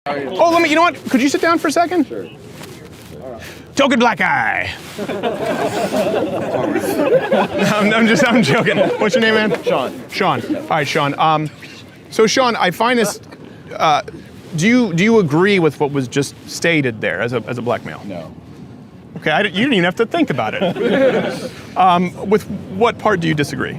Oh, you know what? Could you sit down for a second? Sure. Token black guy. I'm joking. What's your name, man? Sean. Sean. All right, Sean. So Sean, I find this, do you agree with what was just stated there as a black male? No. Okay, you didn't even have to think about it. With what part do you disagree?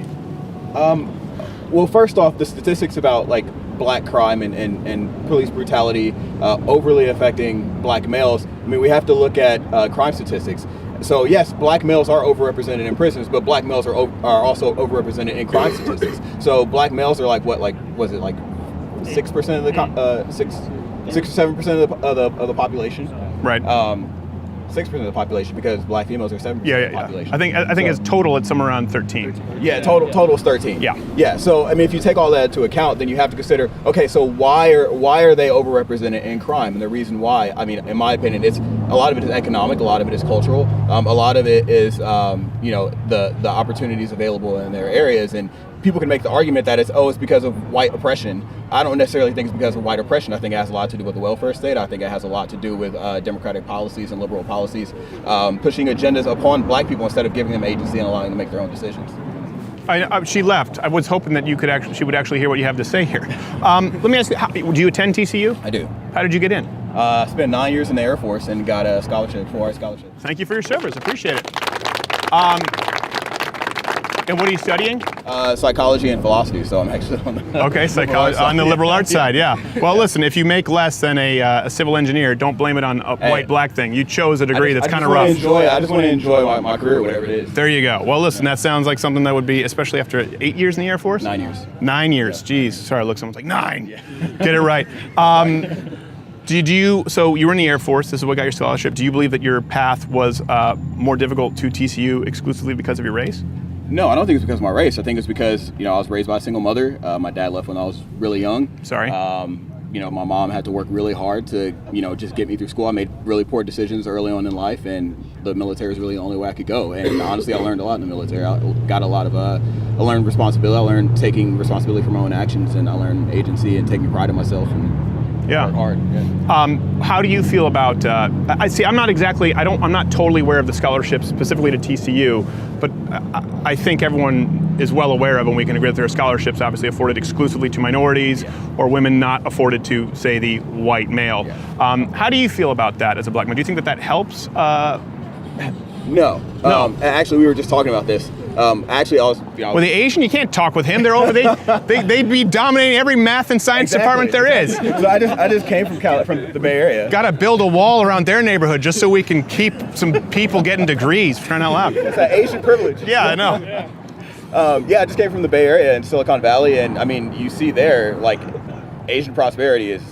Well, first off, the statistics about like black crime and police brutality overly affecting black males. I mean, we have to look at crime statistics. So yes, black males are overrepresented in prisons, but black males are also overrepresented in crime statistics. So black males are like what, like was it like 6% of the 6 or 7% of the population? Right. 6% of the population, because black females are 7% of the population. I think as total it's somewhere around 13. Yeah, total is 13. Yeah. Yeah. So I mean, if you take all that into account, then you have to consider, okay, so why are they overrepresented in crime? And the reason why, I mean, in my opinion, it's a lot of it is economic, a lot of it is cultural, a lot of it is the opportunities available in their areas. And people can make the argument that it's because of white oppression. I don't necessarily think it's because of white oppression. I think it has a lot to do with the welfare state. I think it has a lot to do with democratic policies and liberal policies, pushing agendas upon black people instead of giving them agency and allowing them to make their own decisions. She left. I was hoping that she would actually hear what you have to say here. Let me ask you, do you attend TCU? I do. How did you get in? I spent 9 years in the Air Force and got a scholarship, 4-hour scholarship. Thank you for your service. Appreciate it. And what are you studying? Psychology and philosophy, so I'm actually on the psychology on the liberal arts side, yeah. Well, listen, if you make less than a civil engineer, don't blame it on a white-black thing. You chose a degree that's kind of rough. I just want to enjoy my career, whatever it is. There you go. Well, listen, that sounds like something that would be, especially after 8 years in the Air Force? 9 years. 9 years, Yeah. Jeez. Sorry, look, someone's like, 9. Yeah. Get it right. So you were in the Air Force, this is what got your scholarship. Do you believe that your path was more difficult to TCU exclusively because of your race? No, I don't think it's because of my race. I think it's because, I was raised by a single mother. My dad left when I was really young. Sorry. My mom had to work really hard to, just get me through school. I made really poor decisions early on in life, and the military was really the only way I could go. And honestly, I learned a lot in the military. I got a lot of, I learned responsibility. I learned taking responsibility for my own actions, and I learned agency and taking pride in myself and work hard. Yeah. How do you feel about, I'm not totally aware of the scholarship specifically to TCU, but I think everyone is well aware of, and we can agree that there are scholarships obviously afforded exclusively to minorities or women not afforded to, say, the white male. Yeah. How do you feel about that as a black man? Do you think that helps? No. Actually, we were just talking about this. Actually, I was. Well, the Asian, you can't talk with him. They're over. They'd be dominating every math and science department there is. So I just came from the Bay Area. Got to build a wall around their neighborhood just so we can keep some people getting degrees. For crying out loud. It's that Asian privilege. Yeah, I know. I just came from the Bay Area and Silicon Valley, and I mean, you see there, like, Asian prosperity is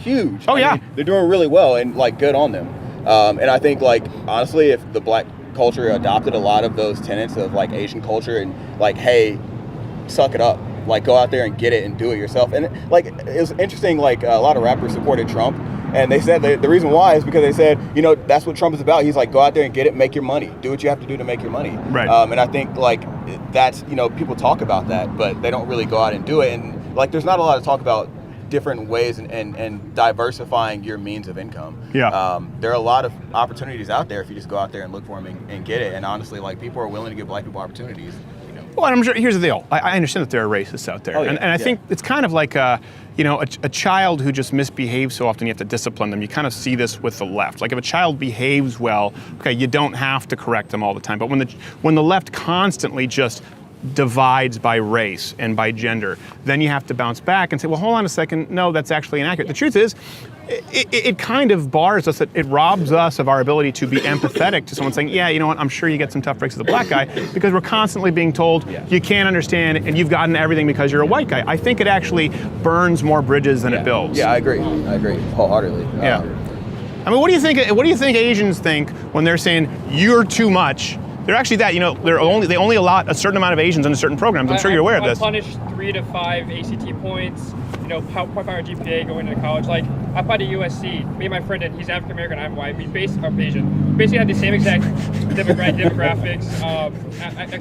huge. Oh, yeah. They're doing really well, and like, good on them. And I think, like, honestly, if the black culture adopted a lot of those tenets of like Asian culture and like, hey, suck it up, like go out there and get it and do it yourself. And like, it was interesting, like a lot of rappers supported Trump, and they said the reason why is because they said, that's what Trump is about. He's like, go out there and get it, make your money, do what you have to do to make your money. Right. And I think like that's, people talk about that, but they don't really go out and do it. And like, there's not a lot of talk about different ways and diversifying your means of income. Yeah. There are a lot of opportunities out there if you just go out there and look for them and get it. And honestly, like, people are willing to give black people opportunities. Well, and I'm sure, here's the deal. I understand that there are racists out there. And I think it's kind of like a child who just misbehaves so often, you have to discipline them. You kind of see this with the left. Like if a child behaves well, okay, you don't have to correct them all the time. But when the left constantly just divides by race and by gender, then you have to bounce back and say, well, hold on a second, no, that's actually inaccurate. The truth is, it kind of bars us, it robs us of our ability to be empathetic to someone saying, yeah, you know what, I'm sure you get some tough breaks as a black guy, because we're constantly being told you can't understand and you've gotten everything because you're a white guy. I think it actually burns more bridges than it builds. Yeah, I agree wholeheartedly. Yeah. I mean, what do you think Asians think when they're saying you're too much? They're actually that, they only allot a certain amount of Asians into certain programs. I'm sure you're aware of this. Punished 3 to 5 ACT points, 0.5 GPA going into college. Like, I applied to USC. Me and my friend, and he's African American, I'm white. He's Asian. Basically had the same exact demographics.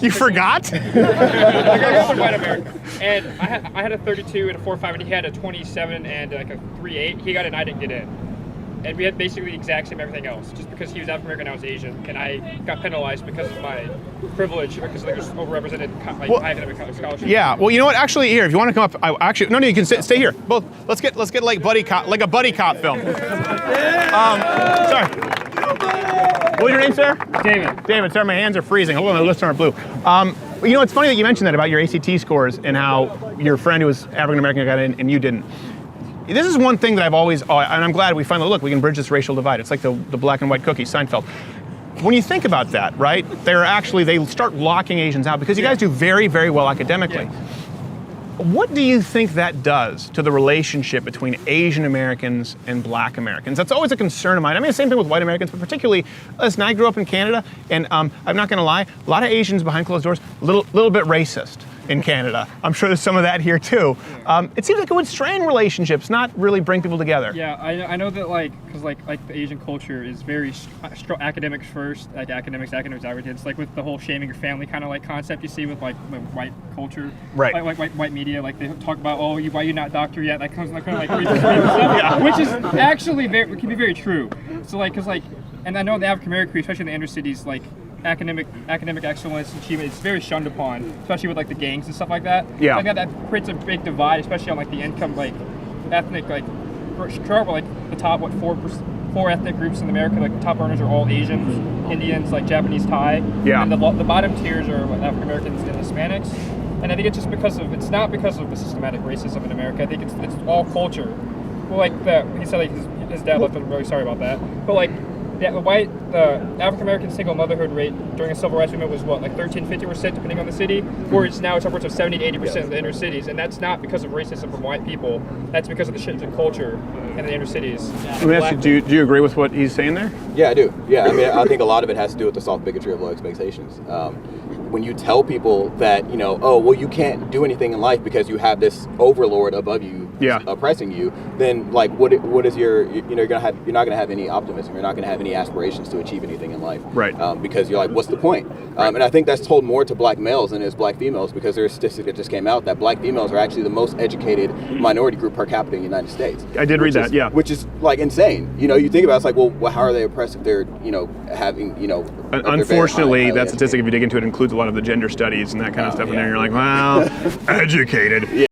You forgot? I'm white American. And I had a 32 and a 4.5, and he had a 27 and like a 3.8. He got it, and I didn't get in. And we had basically the exact same everything else, just because he was African American, I was Asian, and I got penalized because of my privilege, because I was overrepresented high academic scholarship. Yeah. Well, you know what? Actually, here, if you want to come up, no, you can stay here. Both. Let's get like a buddy cop film. Sorry. What was your name, sir? David. David. Sorry, my hands are freezing. Hold on, my lips aren't blue. You know, it's funny that you mentioned that about your ACT scores and how your friend who was African American got in and you didn't. This is one thing that I've always, and I'm glad we finally, look, we can bridge this racial divide. It's like the black and white cookie, Seinfeld. When you think about that, right, they start locking Asians out because you guys do very, very well academically. Yeah. What do you think that does to the relationship between Asian Americans and black Americans? That's always a concern of mine. I mean, the same thing with white Americans, but particularly, listen, I grew up in Canada, and I'm not gonna lie, a lot of Asians behind closed doors, a little bit racist in Canada. I'm sure there's some of that here too. It seems like it would strain relationships, not really bring people together. Yeah, I know that because the Asian culture is very academics first, like academics advocates, like with the whole shaming your family kind of like concept you see with like the white culture, right? Like white media, like they talk about, oh, why you not doctor yet? That comes kind of like stuff, which is actually can be very true. So and I know the African American, especially in the inner cities, like academic excellence and achievement is very shunned upon, especially with like the gangs and stuff like that. Yeah. Like that creates a big divide, especially on like the income, like ethnic, like the top four ethnic groups in America. Like the top earners are all Asians, Indians, like Japanese, Thai. Yeah. And the bottom tiers are African Americans and Hispanics. And I think it's just it's not because of the systematic racism in America. I think it's all culture. Well, like he said, like his dad left. I'm really sorry about that. But like. The African American single motherhood rate during the civil rights movement was what, like 13-15%, depending on the city, whereas now it's upwards of 70-80% in the inner cities, and that's not because of racism from white people. That's because of the shift in culture in the inner cities. Let me ask you, do you agree with what he's saying there? Yeah, I do. Yeah, I mean, I think a lot of it has to do with the soft bigotry of low expectations. When you tell people that, oh, well, you can't do anything in life because you have this overlord above you, oppressing you, then like, what is your, you're not gonna have any optimism. You're not gonna have any aspirations to achieve anything in life, right? Because you're like, what's the point? And I think that's told more to black males than it is black females, because there's a statistic that just came out that black females are actually the most educated minority group per capita in the United States. I did read that, yeah. Which is like insane. You think about it, it's like, well, how are they oppressed if they're, having, Unfortunately, that statistic, if you dig into it, includes a lot of the gender studies and that kind of stuff in there. You're like, well, educated.